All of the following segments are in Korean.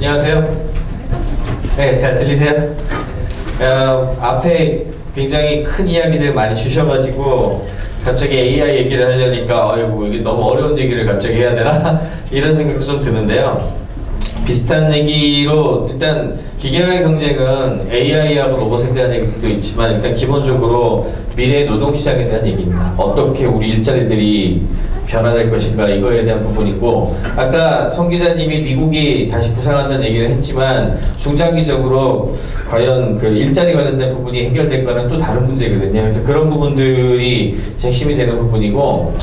안녕하세요. 네, 잘 들리세요? 앞에 굉장히 큰 이야기들 많이 주셔가지고 갑자기 AI 얘기를 하려니까 아이고 이게 너무 어려운 얘기를 갑자기 해야 되나? 이런 생각도 좀 드는데요. 비슷한 얘기로 일단 기계와의 경쟁은 AI하고 로봇에 대한 얘기도 있지만 일단 기본적으로 미래의 노동시장에 대한 얘기입니다. 어떻게 우리 일자리들이 변화될 것인가 이거에 대한 부분이고, 아까 송 기자님이 미국이 다시 부상한다는 얘기를 했지만 중장기적으로 과연 그 일자리 관련된 부분이 해결될까는 또 다른 문제거든요. 그래서 그런 부분들이 핵심이 되는 부분이고,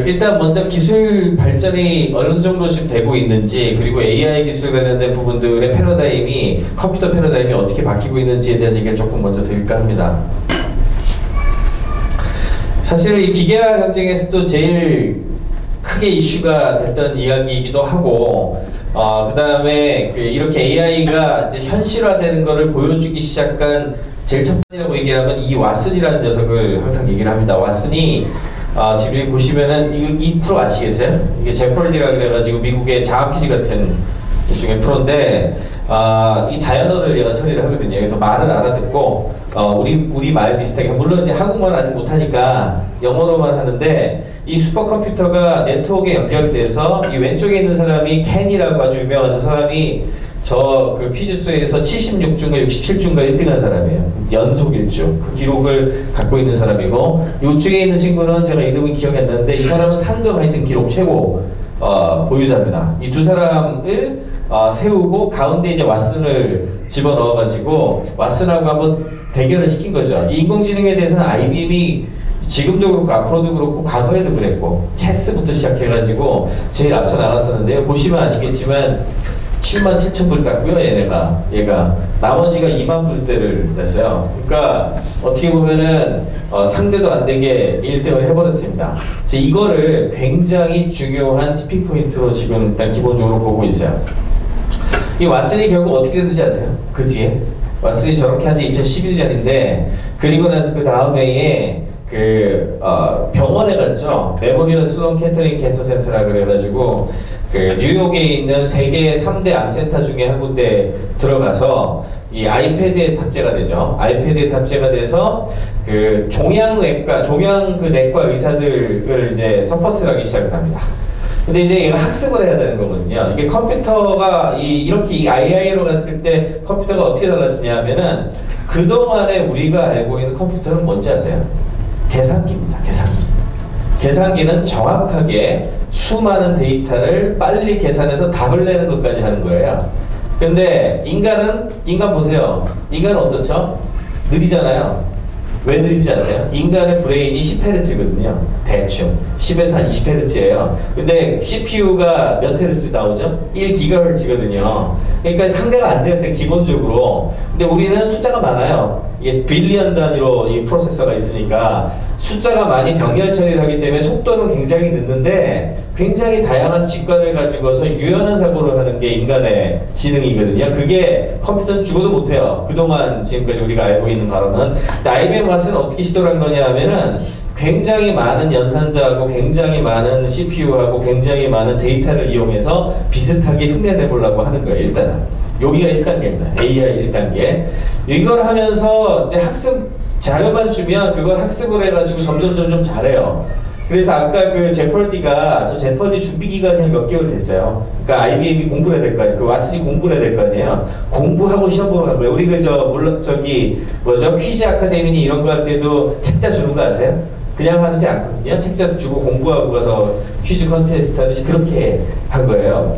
일단 먼저 기술 발전이 어느 정도 지금 되고 있는지, 그리고 AI 기술 관련된 부분들의 패러다임이, 컴퓨터 패러다임이 어떻게 바뀌고 있는지에 대한 얘기를 조금 먼저 드릴까 합니다. 사실 이 기계화 경쟁에서도 제일 크게 이슈가 됐던 이야기이기도 하고, 그 다음에 이렇게 AI가 이제 현실화되는 거를 보여주기 시작한 제일 첫 번이라고 얘기하면 이 왓슨이라는 녀석을 항상 얘기를 합니다. 왓슨이 지금 여기 보시면은 이 프로 아시겠어요? 이게 제퍼디라 그래가지고 미국의 장학 퀴즈 같은 일종의 프로인데, 이 자연어를 얘가 처리를 하거든요. 그래서 말을 알아듣고 우리 말 비슷하게, 물론 이제 한국말 아직 못하니까 영어로만 하는데, 이 슈퍼컴퓨터가 네트워크에 연결돼서 이 왼쪽에 있는 사람이 켄이라고 아주 유명한 저 사람이 그 퀴즈쇼에서 76주인가 67주인가 1등한 사람이에요. 연속 1주. 그 기록을 갖고 있는 사람이고, 이쪽에 있는 친구는 제가 이름이 기억이 안 나는데 이 사람은 상금 하여튼 기록 최고 보유자입니다. 이 두 사람을 세우고 가운데 이제 왓슨을 집어넣어가지고 왓슨하고 한번 대결을 시킨 거죠. 이 인공지능에 대해서는 IBM이 지금도 그렇고 앞으로도 그렇고 과거에도 그랬고 체스부터 시작해가지고 제일 앞서 나갔었는데요. 보시면 아시겠지만 77,000불 땄고요. 얘가 나머지가 20,000불대를 땄어요. 그러니까 어떻게 보면은 상대도 안 되게 1등을 해버렸습니다. 이거를 굉장히 중요한 티핑 포인트로 지금 일단 기본적으로 보고 있어요. 이 왓슨이 결국 어떻게 됐는지 아세요? 그 뒤에 왓슨이 저렇게 한 지 2011년인데, 그리고 나서 그 다음 해에 병원에 갔죠. 메모리얼 슬론 캐터링 캔서 센터라 그래가지고 뉴욕에 있는 세계 3대 암센터 중에 한 군데 들어가서 이 아이패드에 탑재가 되죠. 아이패드에 탑재가 돼서 종양 내과 의사들을 이제 서포트를 하기 시작을 합니다. 근데 이제 얘가 학습을 해야 되는 거거든요. 이게 컴퓨터가 이렇게 이 AI로 갔을 때 컴퓨터가 어떻게 달라지냐 하면은, 그동안에 우리가 알고 있는 컴퓨터는 뭔지 아세요? 계산기입니다. 계산기는 정확하게 수많은 데이터를 빨리 계산해서 답을 내는 것까지 하는 거예요. 근데 인간 보세요. 인간은 어떻죠? 느리잖아요. 왜 느리지 아세요? 인간의 브레인이 10Hz거든요. 대충 10에서 한 20Hz예요. 근데 CPU가 몇 Hz 나오죠? 1GHz거든요. 그러니까 상대가 안 돼요, 기본적으로. 근데 우리는 숫자가 많아요. 이게 빌리언 단위로 이 프로세서가 있으니까 숫자가 많이 병렬 처리를 하기 때문에 속도는 굉장히 늦는데 굉장히 다양한 직관을 가지고서 유연한 사고를 하는 게 인간의 지능이거든요. 그게 컴퓨터는 죽어도 못해요. 그동안 지금까지 우리가 알고 있는 바로는. IBM 왓슨은 어떻게 시도를 한 거냐 하면은, 굉장히 많은 연산자하고 굉장히 많은 CPU하고 굉장히 많은 데이터를 이용해서 비슷하게 흉내내 보려고 하는 거예요. 일단은 여기가 1단계입니다. AI 1단계. 이걸 하면서 이제 학습 자료만 주면 그걸 학습을 해가지고 점점 잘해요. 그래서 아까 제퍼디가, 저 제퍼디 준비 기간이 한 몇 개월 됐어요. 그러니까 IBM이 공부를 해야 될 거 아니에요. 왓슨이 공부를 해야 될 거 아니에요. 공부하고 시험 보러 간 거예요. 우리 퀴즈 아카데미니 이런 거 할 때도 책자 주는 거 아세요? 그냥 하지 않거든요. 책자 주고 공부하고 가서 퀴즈 컨테스트 하듯이 그렇게 한 거예요.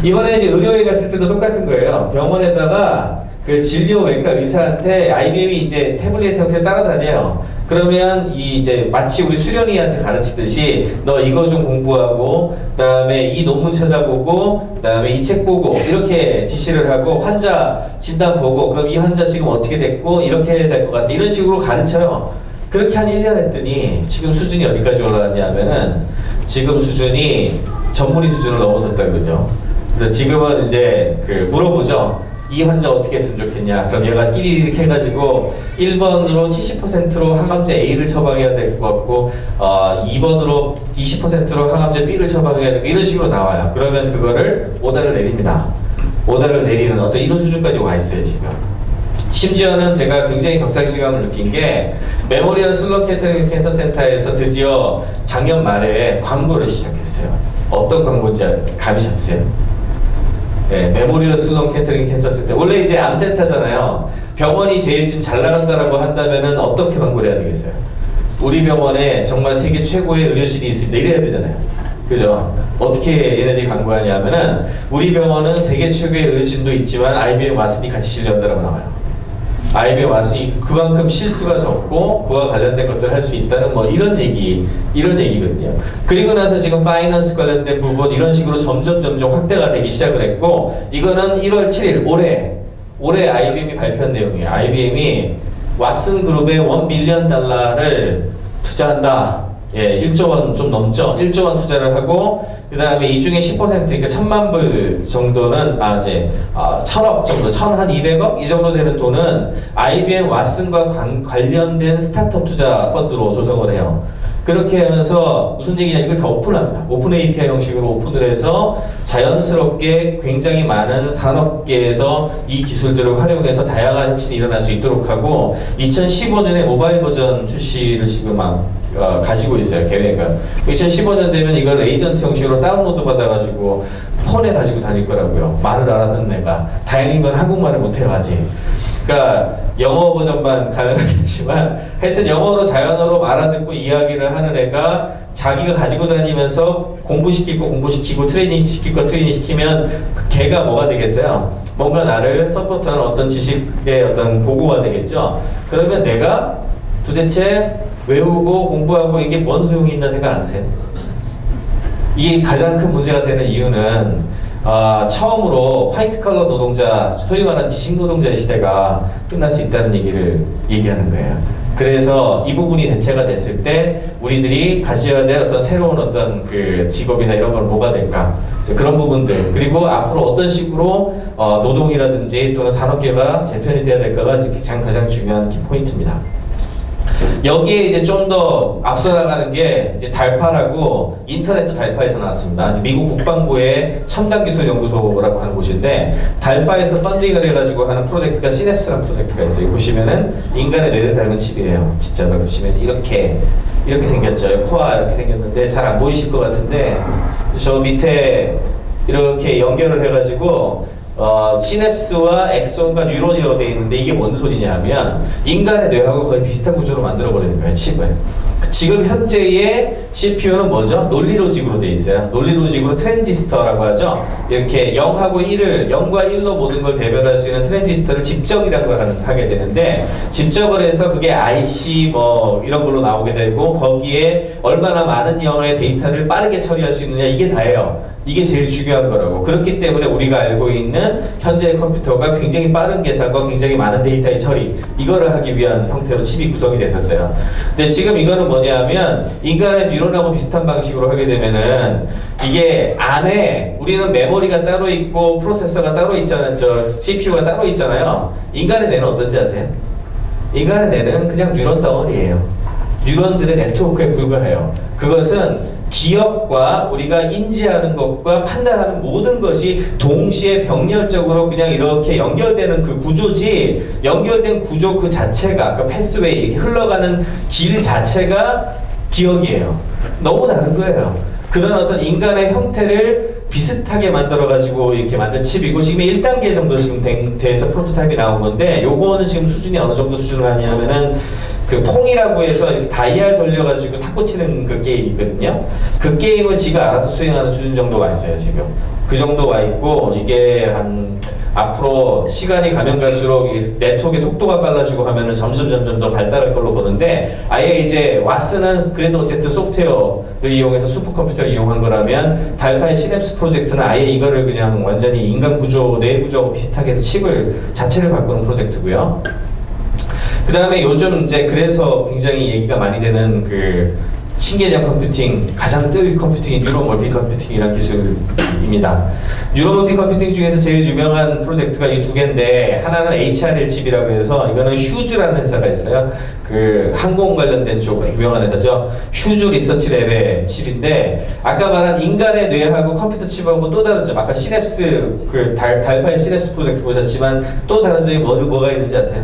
이번에 이제 의료에 갔을 때도 똑같은 거예요. 병원에다가 진료외과 의사한테 IBM이 이제 태블릿 형태로 따라다녀요. 그러면 이제 마치 우리 수련이한테 가르치듯이 너 이거 좀 공부하고, 그다음에 이 논문 찾아보고, 그다음에 이 책 보고, 이렇게 지시를 하고, 환자 진단 보고, 그럼 이 환자 지금 어떻게 됐고 이렇게 해야 될 것 같아, 이런 식으로 가르쳐요. 그렇게 한 1년 했더니 지금 수준이 어디까지 올라갔냐 하면은, 지금 수준이 전문의 수준을 넘어섰다는 거죠. 그래서 지금은 이제 물어보죠. 이 환자 어떻게 했으면 좋겠냐. 그럼 얘가 끼리릭 해가지고 1번으로 70%로 항암제 A를 처방해야 될 것 같고 2번으로 20%로 항암제 B를 처방해야 되고 이런 식으로 나와요. 그러면 그거를 오다를 내립니다. 오다를 내리는 어떤 이런 수준까지 와 있어요 지금. 심지어는 제가 굉장히 격상실감을 느낀 게 메모리얼 슬론 캐터링 캔서 센터에서 드디어 작년 말에 광고를 시작했어요. 어떤 광고인지 감이 잡으세요? 네, 메모리얼 슬론 캐터링 캔서 센터. 원래 이제 암센터잖아요. 병원이 제일 지금 잘 나간다라고 한다면은 어떻게 광고를 해야 되겠어요? 우리 병원에 정말 세계 최고의 의료진이 있습니다. 이래야 되잖아요. 그죠? 어떻게 얘네들이 광고하냐면은 우리 병원은 세계 최고의 의료진도 있지만 IBM 왓슨이 같이 진료한다라고 나와요. IBM 왓슨이 그만큼 실수가 적고 그와 관련된 것들을 할 수 있다는 뭐 이런 얘기거든요. 그리고 나서 지금 파이낸스 관련된 부분 이런 식으로 점점 확대가 되기 시작을 했고 이거는 1월 7일 올해 IBM이 발표한 내용이에요. IBM이 왓슨 그룹에 $1 빌리언 투자한다. 예, 1조 원 좀 넘죠. 1조 원 투자를 하고 그 다음에 이 중에 10% 그러니까 1,000만 불 정도는 1,000억 정도, 1,200억 이 정도 되는 돈은 IBM 왓슨과 관련된 스타트업 투자 펀드로 조성을 해요. 그렇게 하면서 무슨 얘기냐 이걸 다 오픈합니다. 오픈 API 형식으로 오픈을 해서 자연스럽게 굉장히 많은 산업계에서 이 기술들을 활용해서 다양한 혁신이 일어날 수 있도록 하고 2015년에 모바일 버전 출시를 지금 가지고 있어요. 계획은. 2015년 되면 이걸 에이전트 형식으로 다운로드 받아가지고 폰에 가지고 다닐 거라고요. 말을 알아듣는 애가. 다행인 건 한국말을 못해요 아직. 그러니까 영어 버전만 가능하겠지만 하여튼 영어로 자연어로 알아듣고 이야기를 하는 애가 자기가 가지고 다니면서 공부시킬 거 공부시키고 트레이닝 시킬 거 트레이닝 시키면 그 걔가 뭐가 되겠어요? 뭔가 나를 서포트하는 어떤 지식의 어떤 보고가 되겠죠? 그러면 내가 도대체 외우고 공부하고 이게 뭔 소용이 있나 생각 안 드세요? 이게 가장 큰 문제가 되는 이유는 처음으로 화이트 컬러 노동자, 소위 말하는 지식 노동자의 시대가 끝날 수 있다는 얘기를 얘기하는 거예요. 그래서 이 부분이 대체가 됐을 때 우리들이 가져야 될 어떤 새로운 어떤 그 직업이나 이런 건 뭐가 될까? 그런 부분들 그리고 앞으로 어떤 식으로 노동이라든지 또는 산업계가 재편이 돼야 될까가 가장 중요한 키포인트입니다. 여기에 이제 좀 더 앞서 나가는 게 이제 달파라고 인터넷도 달파에서 나왔습니다. 미국 국방부의 첨단 기술 연구소라고 하는 곳인데 달파에서 펀딩을 해가지고 하는 프로젝트가 시냅스라는 프로젝트가 있어요. 보시면은 인간의 뇌를 닮은 칩이에요. 진짜로 보시면 이렇게 생겼죠. 코아 이렇게 생겼는데 잘 안 보이실 것 같은데 저 밑에 이렇게 연결을 해가지고 시냅스와 엑손과 뉴런이라고 되어 있는데 이게 뭔 소리냐 하면 인간의 뇌하고 거의 비슷한 구조로 만들어버리는 거예요, 칩을. 지금 현재의 CPU는 뭐죠? 논리로직으로 되어 있어요. 논리로직으로 트랜지스터라고 하죠. 이렇게 0하고 0과 1로 모든 걸 대별할 수 있는 트랜지스터를 집적이라는 걸 하게 되는데 집적을 해서 그게 IC 뭐 이런 걸로 나오게 되고 거기에 얼마나 많은 양의 데이터를 빠르게 처리할 수 있느냐 이게 다예요. 이게 제일 중요한 거라고. 그렇기 때문에 우리가 알고 있는 현재의 컴퓨터가 굉장히 빠른 계산과 굉장히 많은 데이터의 처리 이거를 하기 위한 형태로 칩이 구성이 됐었어요. 근데 지금 이거는 뭐냐면 인간의 뉴런하고 비슷한 방식으로 하게 되면은 이게 안에 우리는 메모리가 따로 있고 프로세서가 따로 있잖아요. CPU가 따로 있잖아요. 인간의 뇌는 어떤지 아세요? 인간의 뇌는 그냥 뉴런 덩어리예요. 뉴런들의 네트워크에 불과해요. 그것은 기억과 우리가 인지하는 것과 판단하는 모든 것이 동시에 병렬적으로 그냥 이렇게 연결되는 그 구조지 연결된 구조 그 자체가 그 패스웨이 이렇게 흘러가는 길 자체가 기억이에요. 너무 다른 거예요. 그런 어떤 인간의 형태를 비슷하게 만들어가지고 이렇게 만든 칩이고 지금 1단계 정도 지금 돼서 프로토타입이 나온 건데 요거는 지금 수준이 어느 정도 수준을 하냐면은 그 퐁이라고 해서 이렇게 다이얼 돌려가지고 탁구 치는 그 게임이 있거든요. 그 게임을 지가 알아서 수행하는 수준 정도 왔어요, 지금. 그 정도 와 있고, 이게 앞으로 시간이 가면 갈수록 네트워크의 속도가 빨라지고 하면은 점점 더 발달할 걸로 보는데, 아예 이제 왓슨은 그래도 어쨌든 소프트웨어를 이용해서 슈퍼컴퓨터를 이용한 거라면, 달파의 시냅스 프로젝트는 아예 이거를 그냥 완전히 인간 구조, 뇌 구조하고 비슷하게 해서 칩을 자체를 바꾸는 프로젝트고요. 그 다음에 요즘 이제 그래서 굉장히 얘기가 많이 되는 그 신개념 컴퓨팅, 가장 뜰 컴퓨팅이 뉴로멀티 컴퓨팅이라는 기술입니다. 뉴로멀티 컴퓨팅 중에서 제일 유명한 프로젝트가 이 두 개인데, 하나는 HRL 칩이라고 해서, 이거는 휴즈라는 회사가 있어요. 그 항공 관련된 쪽 유명한 회사죠. 휴즈 리서치랩의 칩인데, 아까 말한 인간의 뇌하고 컴퓨터 칩하고 또 다른 점, 아까 시냅스, 그 달파의 시냅스 프로젝트 보셨지만 또 다른 점이 뭐가 있는지 아세요?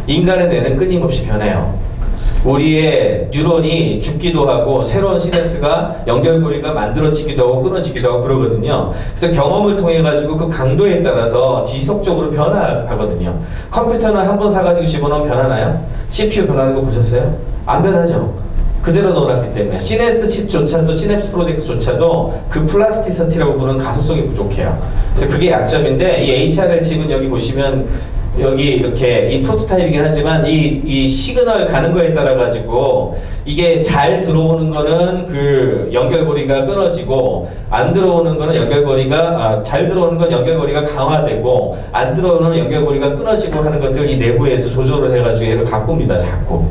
인간의 뇌는 끊임없이 변해요. 우리의 뉴런이 죽기도 하고 새로운 시냅스가 연결고리가 만들어지기도 하고 끊어지기도 하고 그러거든요. 그래서 경험을 통해 가지고 그 강도에 따라서 지속적으로 변화하거든요. 컴퓨터는 한 번 사가지고 집어넣으면 변하나요? CPU 변하는 거 보셨어요? 안 변하죠. 그대로 넣어놨기 때문에 시냅스 칩조차도, 시냅스 프로젝트조차도 그 플라스티시티라고 부르는 가속성이 부족해요. 그래서 그게 약점인데, 이 HRL 칩은 여기 보시면 여기 이렇게 이 프로토타입이긴 하지만 이 시그널 가는 거에 따라 가지고 이게 잘 들어오는 거는 그 연결고리가 끊어지고, 안 들어오는 거는 연결고리가 잘 들어오는 건 연결고리가 강화되고, 안 들어오는 연결고리가 끊어지고 하는 것들 이 내부에서 조절을 해가지고 얘를 바꿉니다, 자꾸.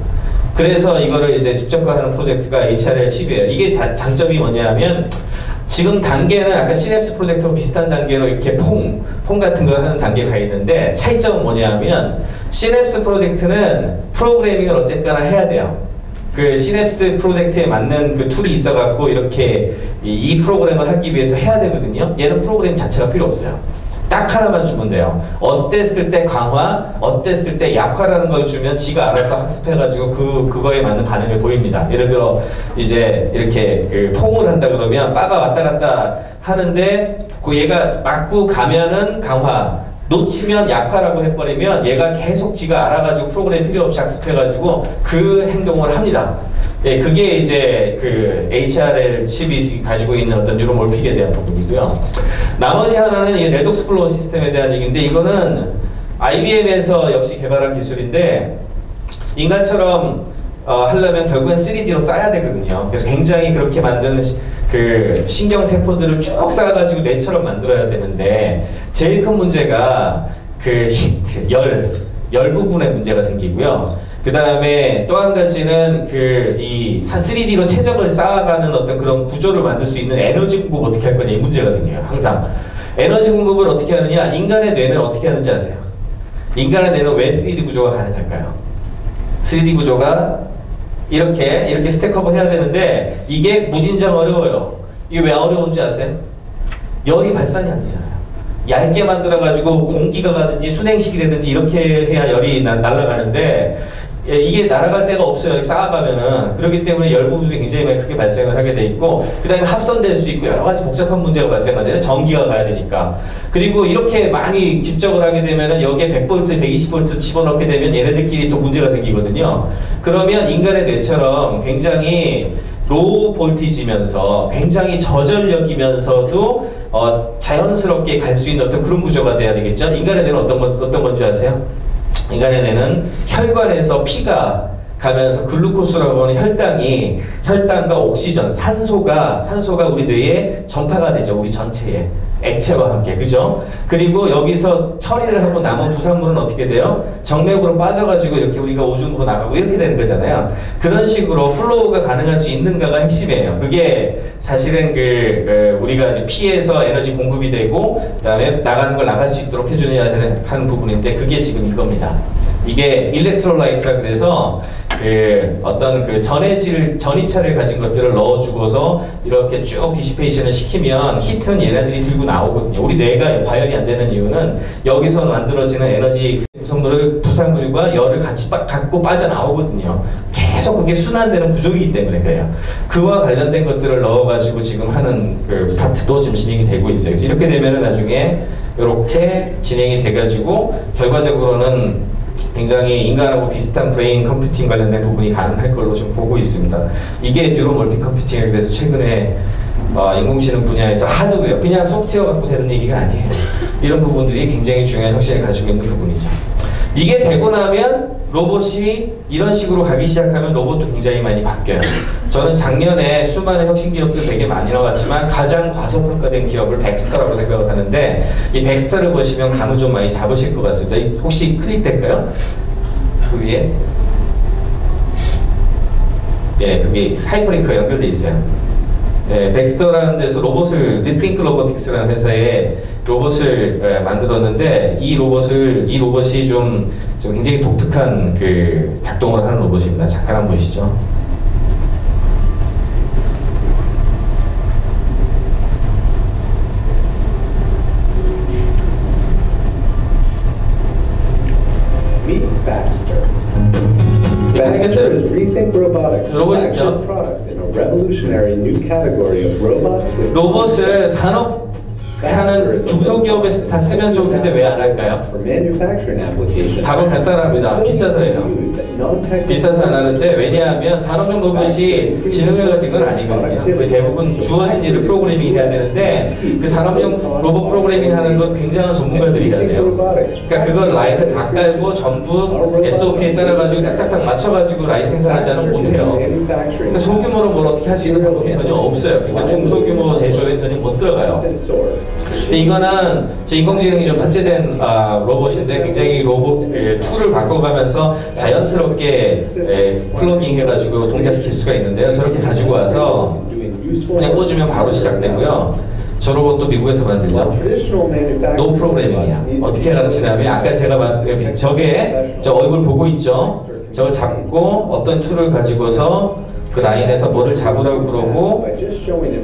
그래서 이거를 이제 집적화하는 프로젝트가 HRL 칩이에요. 이게 장점이 뭐냐면, 지금 단계는 아까 시냅스 프로젝트와 비슷한 단계로 이렇게 퐁 같은 거 하는 단계가 있는데, 차이점은 뭐냐면, 시냅스 프로젝트는 프로그래밍을 어쨌거나 해야 돼요. 그 시냅스 프로젝트에 맞는 그 툴이 있어갖고 이렇게 이 프로그램을 하기 위해서 해야 되거든요. 얘는 프로그램 자체가 필요 없어요. 딱 하나만 주면 돼요. 어땠을 때 강화, 어땠을 때 약화라는 걸 주면 지가 알아서 학습해가지고 그거에 맞는 반응을 보입니다. 예를 들어 이제 이렇게 그 퐁을 한다 그러면 바가 왔다 갔다 하는데, 그 얘가 맞고 가면은 강화, 놓치면 약화라고 해버리면 얘가 계속 지가 알아가지고 프로그램 필요 없이 학습해가지고 그 행동을 합니다. 예, 그게 이제 그 HRL 칩이 가지고 있는 어떤 뉴로몰픽에 대한 부분이고요. 나머지 하나는 이 레독스 플로우 시스템에 대한 얘기인데, 이거는 IBM에서 역시 개발한 기술인데, 인간처럼 하려면 결국엔 3D로 쌓아야 되거든요. 그래서 굉장히 그렇게 만드는 그 신경세포들을 쭉 쌓아가지고 뇌처럼 만들어야 되는데, 제일 큰 문제가 그 히트, 열 부분에 문제가 생기고요. 그 다음에 또 한 가지는 이 3D로 최적을 쌓아가는 어떤 그런 구조를 만들 수 있는 에너지 공급 어떻게 할 거냐, 이 문제가 생겨요. 항상 에너지 공급을 어떻게 하느냐. 인간의 뇌는 어떻게 하는지 아세요? 인간의 뇌는 왜 3D 구조가 가능할까요? 3D 구조가 이렇게 스택업을 해야 되는데, 이게 무진장 어려워요. 이게 왜 어려운지 아세요? 열이 발산이 안 되잖아요. 얇게 만들어가지고 공기가 가든지 순행식이 되든지 이렇게 해야 열이 날아가는데, 이게 날아갈 데가 없어요. 쌓아가면은. 그렇기 때문에 열 부분이 굉장히 많이 크게 발생을 하게 돼 있고, 그 다음에 합선될 수 있고 여러 가지 복잡한 문제가 발생하잖아요. 전기가 가야 되니까. 그리고 이렇게 많이 집적을 하게 되면은 여기에 100V, 120V 집어넣게 되면 얘네들끼리 또 문제가 생기거든요. 그러면 인간의 뇌처럼 굉장히 로우 볼티지면서 굉장히 저전력이면서도 자연스럽게 갈 수 있는 어떤 그런 구조가 돼야 되겠죠. 인간의 뇌는 어떤 건지 아세요? 인간의 뇌는 혈관에서 피가 가면서 글루코스라고 하는 혈당과 옥시전, 산소가 우리 뇌에 전파가 되죠. 우리 전체에. 액체와 함께, 그죠? 그리고 여기서 처리를 하고 남은 부산물은 어떻게 돼요? 정맥으로 빠져가지고 이렇게 우리가 오줌으로 나가고 이렇게 되는 거잖아요. 그런 식으로 플로우가 가능할 수 있는가가 핵심이에요. 그게 사실은 우리가 이제 피에서 에너지 공급이 되고, 그 다음에 나가는 걸 나갈 수 있도록 해줘야 하는 부분인데, 그게 지금 이겁니다. 이게 일렉트롤라이트라 그래서 어떤 전이차를 가진 것들을 넣어주고서 이렇게 쭉 디시페이션을 시키면 히트는 얘네들이 들고 나오거든요. 우리 뇌가 과열이 안 되는 이유는 여기서 만들어지는 에너지 부산물과 열을 같이 갖고 빠져나오거든요. 계속 그게 순환되는 구조이기 때문에 그래요. 그와 관련된 것들을 넣어가지고 지금 하는 그 파트도 지금 진행이 되고 있어요. 그래서 이렇게 되면은 나중에 이렇게 진행이 돼가지고 결과적으로는 굉장히 인간하고 비슷한 브레인 컴퓨팅 관련된 부분이 가능할 걸로 지금 보고 있습니다. 이게 뉴로멀티 컴퓨팅에 대해서 최근에 인공지능 분야에서 하드웨어, 그냥 소프트웨어 갖고 되는 얘기가 아니에요. 이런 부분들이 굉장히 중요한 혁신을 가지고 있는 부분이죠. 이게 되고 나면 로봇이 이런 식으로 가기 시작하면 로봇도 굉장히 많이 바뀌어요. 저는 작년에 수많은 혁신 기업들 되게 많이 나왔지만 가장 과소평가된 기업을 백스터라고 생각을 하는데, 이 백스터를 보시면 감을 좀 많이 잡으실 것 같습니다. 혹시 클릭될까요? 그 위에? 예, 그게 하이퍼링크가 연결돼 있어요. 예, 벡스터라는 데서 로봇을 리띵크 로보틱스라는 회사에 로봇을 만들었는데 이 로봇이 좀 굉장히 독특한 그 작동을 하는 로봇입니다. 잠깐 한번 보시죠. Baxter is Rethink Robotics. 로봇이죠. Product in a revolutionary new category of robots with 로봇을 산업하는 중소기업에서 다 쓰면 좋을 텐데 왜 안 할까요? for manufacturing applications. 답은 간단합니다. 비싸서예요. 비싸서 안 하는데 왜냐하면 산업용 로봇이 지능을 가진 건 아니거든요. 거의 대부분 주어진 일을 프로그래밍 해야 되는데 그 산업용 로봇 프로그래밍 하는 건 굉장한 전문가들이 해야 돼요. 그러니까 그걸 라인을 다 깔고 전부 SOP에 따라가지고 딱딱딱 맞춰가지고 라인 생산하지 않으면 못해요. 그러니까 소규모로 뭘 어떻게 할 수 있는 방법이 전혀 없어요. 그러니까 중소규모 제조에 전혀 못 들어가요. 근데 이거는 인공지능이 좀 탑재된 로봇인데 굉장히 로봇 그 툴을 바꿔가면서 자연스럽게 플러깅 해가지고 동작시킬 수가 있는데요. 저렇게 가지고 와서 그냥 꽂으면 바로 시작되고요. 저 로봇도 미국에서 만들죠. 노 프로그래밍이야. 어떻게 가르치냐면 아까 제가 말씀드린 저게 저 얼굴 보고 있죠. 저걸 잡고 어떤 툴을 가지고서 그 라인에서 뭐를 잡으라고 그러고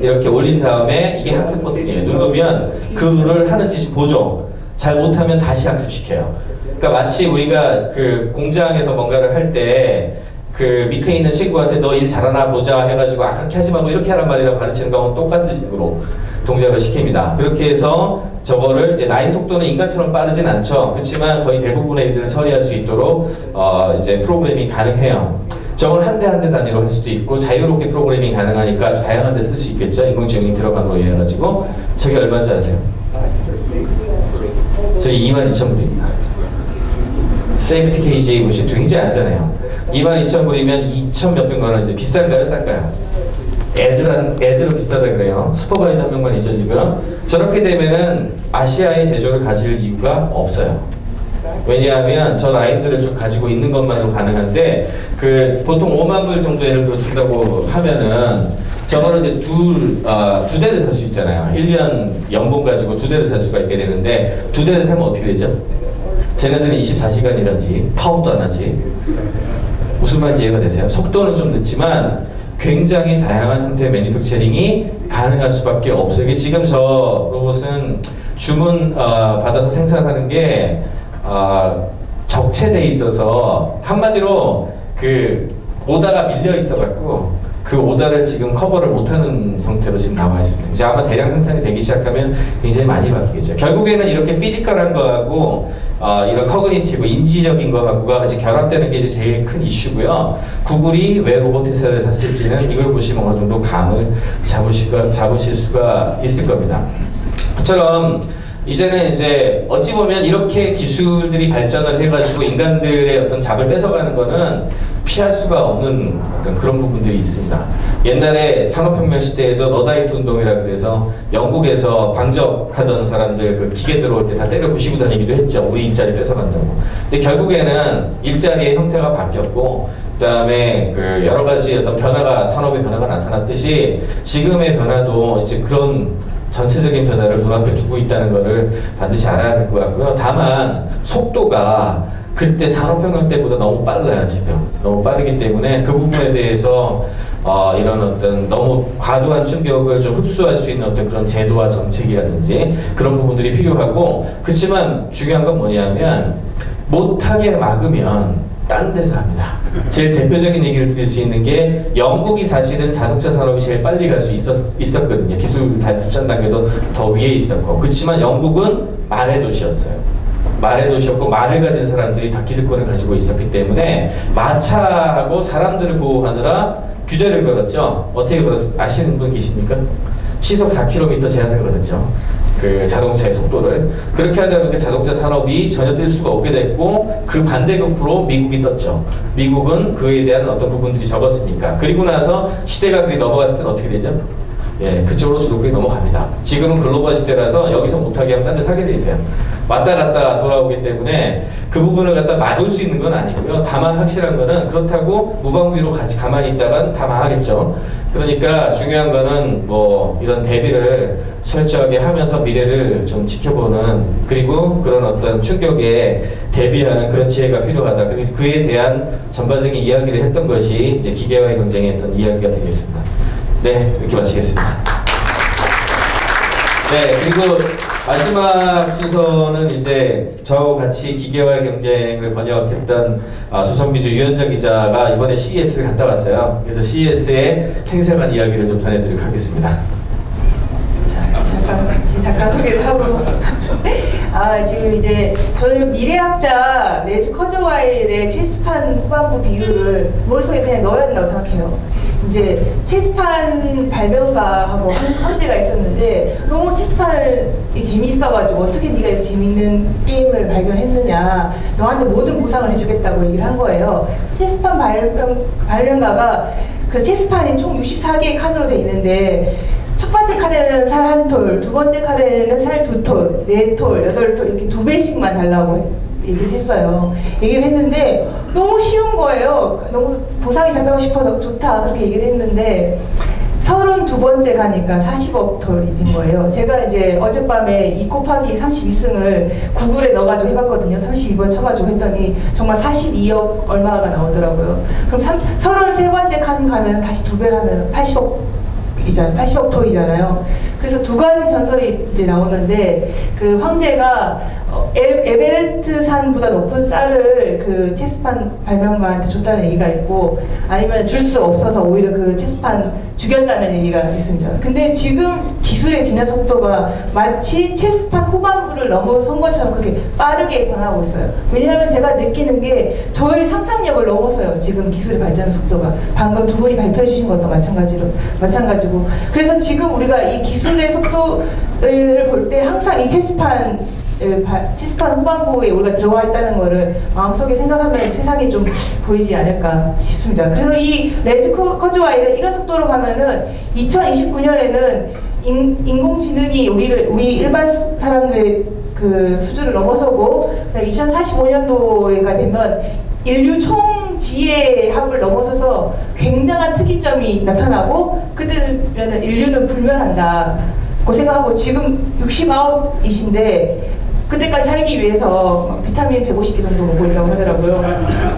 이렇게 올린 다음에 이게 학습 버튼이에요. 누르면 그 룰을 하는지 보죠. 잘 못하면 다시 학습시켜요. 그러니까 마치 우리가 그 공장에서 뭔가를 할 때 그 밑에 있는 친구한테 너 일 잘하나 보자 해가지고 그렇게 하지 말고 이렇게 하란 말이라고 가르치는 거하고 똑같은 식으로 동작을 시킵니다. 그렇게 해서 저거를 이제 라인 속도는 인간처럼 빠르진 않죠. 그렇지만 거의 대부분의 일들을 처리할 수 있도록 이제 프로그래밍이 가능해요. 저걸 한 대 한 대 단위로 할 수도 있고 자유롭게 프로그래밍 가능하니까 아주 다양한 데 쓸 수 있겠죠. 인공지능이 들어간 걸로 인해 가지고 저게 얼마인 줄 아세요? 저희 22,000불입니다. 세이프티 케이지 보시면 굉장히 안전해요. 22,000불이면 2천 몇백만 원이죠. 비싼가요? 쌀까요? 애들은 비싸다 그래요. 슈퍼바이저 한 명만 있죠 지금. 저렇게 되면은 아시아에 제조를 가질 이유가 없어요. 왜냐하면 저 라인들을 쭉 가지고 있는 것만으로 가능한데 그 보통 5만 불 정도 예를 들어 준다고 하면은 저거를 이제 두 대를 살 수 있잖아요. 1년 연봉 가지고 두 대를 살 수가 있게 되는데 두 대를 사면 어떻게 되죠? 쟤네들은 24시간 일하지 파업도 안 하지. 무슨 말인지 이해가 되세요? 속도는 좀 늦지만 굉장히 다양한 형태의 매니팩처링이 가능할 수밖에 없어요. 지금 저 로봇은 주문 받아서 생산하는 게 적체돼 있어서 한마디로 그 오다가 밀려 있어갖고 그 오다를 지금 커버를 못하는 형태로 지금 나와 있습니다. 이제 아마 대량 생산이 되기 시작하면 굉장히 많이 바뀌겠죠. 결국에는 이렇게 피지컬한 거하고 이런 커그니티브, 인지적인 거하고가 같이 결합되는 게 이제 제일 큰 이슈고요. 구글이 왜 로봇 회사를 샀을지는 이걸 보시면 어느 정도 감을 잡으실 수가 있을 겁니다. 저처럼 이제는 이제 어찌 보면 이렇게 기술들이 발전을 해가지고 인간들의 어떤 잡을 뺏어가는 거는 피할 수가 없는 어떤 그런 부분들이 있습니다. 옛날에 산업혁명 시대에도 러다이트 운동이라 그래서 영국에서 방적하던 사람들 그 기계 들어올 때 다 때려 부시고 다니기도 했죠. 우리 일자리 뺏어간다고. 근데 결국에는 일자리의 형태가 바뀌었고 그 다음에 그 여러 가지 어떤 변화가 산업의 변화가 나타났듯이 지금의 변화도 이제 그런 전체적인 변화를 눈앞에 두고 있다는 것을 반드시 알아야 될 것 같고요. 다만 속도가 그때 산업혁명 때보다 너무 빨라요. 지금 너무 빠르기 때문에 그 부분에 대해서 이런 어떤 너무 과도한 충격을 좀 흡수할 수 있는 어떤 그런 제도와 정책이라든지 그런 부분들이 필요하고, 그렇지만 중요한 건 뭐냐면 못하게 막으면 딴 데서 합니다. 제일 대표적인 얘기를 드릴 수 있는 게 영국이 사실은 자동차 산업이 제일 빨리 갈 수 있었거든요. 기술 발전 단계도 더 위에 있었고. 그렇지만 영국은 말의 도시였어요. 말의 도시였고 말을 가진 사람들이 다 기득권을 가지고 있었기 때문에 마차하고 사람들을 보호하느라 규제를 걸었죠. 어떻게 걸었어요? 아시는 분 계십니까? 시속 4km 제한을 걸었죠. 그 자동차의 속도를. 그렇게 하다 보니까 자동차 산업이 전혀 뜰 수가 없게 됐고, 그 반대급부로 미국이 떴죠. 미국은 그에 대한 어떤 부분들이 적었으니까. 그리고 나서 시대가 그리 넘어갔을 때는 어떻게 되죠? 예, 그쪽으로 주도권이 넘어갑니다. 지금은 글로벌 시대라서 여기서 못하게 하면 딴 데 사게 돼 있어요. 왔다 갔다 돌아오기 때문에 그 부분을 갖다 막을 수 있는 건 아니고요. 다만 확실한 거는 그렇다고 무방비로 같이 가만히 있다간 다 망하겠죠. 그러니까 중요한 거는 뭐 이런 대비를 철저하게 하면서 미래를 좀 지켜보는, 그리고 그런 어떤 충격에 대비하는 그런 지혜가 필요하다. 그래서 그에 대한 전반적인 이야기를 했던 것이 이제 기계화의 경쟁의 어떤 이야기가 되겠습니다. 네, 이렇게 마치겠습니다. 네, 그리고 마지막 순서는 이제 저하고 같이 기계화의 경쟁을 번역했던 조선비주 유현정 기자가 이번에 CES를 갔다 왔어요. 그래서 CES의 생생한 이야기를 좀 전해드리도록 하겠습니다. 잠깐 소개를 하고 지금 이제 저는 미래학자 레지 커즈와일의 체스판 후반부 비율을 머릿속에 그냥 넣어야 된다고 생각해요. 이제 체스판 발명가하고 황제가 있었는데 너무 체스판이 재미있어가지고 어떻게 네가 이렇게 재밌는 게임을 발견했느냐, 너한테 모든 보상을 해주겠다고 얘기를 한 거예요. 체스판 발명가가 그 체스판이 총 64개의 칸으로 돼 있는데 첫 번째 칸에는 살 1톨, 두 번째 칸에는 살 2톨, 4톨, 8톨 이렇게 2배씩만 달라고 얘기를 했어요. 얘기를 했는데 너무 쉬운 거예요. 너무 보상이 잡히고 싶어서 좋다 그렇게 얘기를 했는데 32번째 가니까 40억 톨이 된 거예요. 제가 이제 어젯밤에 2 곱하기 32승을 구글에 넣어가지고 해봤거든요. 32번 쳐가지고 했더니 정말 42억 얼마가 나오더라고요. 그럼 33번째 칸 가면 다시 2배를 하면 80억 톨이잖아요. 그래서 두 가지 전설이 이제 나오는데 그 황제가 에베레스트 산보다 높은 쌀을 그 체스판 발명가한테 줬다는 얘기가 있고, 아니면 줄 수 없어서 오히려 그 체스판 죽였다는 얘기가 있습니다. 근데 지금 기술의 진화 속도가 마치 체스판 후반부를 넘어선 것처럼 그렇게 빠르게 변하고 있어요. 왜냐하면 제가 느끼는 게 저의 상상력을 넘어서요. 지금 기술의 발전 속도가. 방금 두 분이 발표해 주신 것도 마찬가지고. 그래서 지금 우리가 이 기술의 속도를 볼 때 항상 이 체스판 후반부에 우리가 들어와 있다는 거를 마음속에 생각하면 세상이 좀 보이지 않을까 싶습니다. 그래서 이 레지 커즈와일은 이런 속도로 가면은 2029년에는 인공지능이 우리 일반 사람들의 그 수준을 넘어서고, 2045년도가 되면 인류 총 지혜의 합을 넘어서서 굉장한 특이점이 나타나고, 그때는 인류는 불멸한다고 생각하고, 지금 69이신데 그때까지 살기 위해서 비타민 150개 정도 먹고 있다고 하더라고요.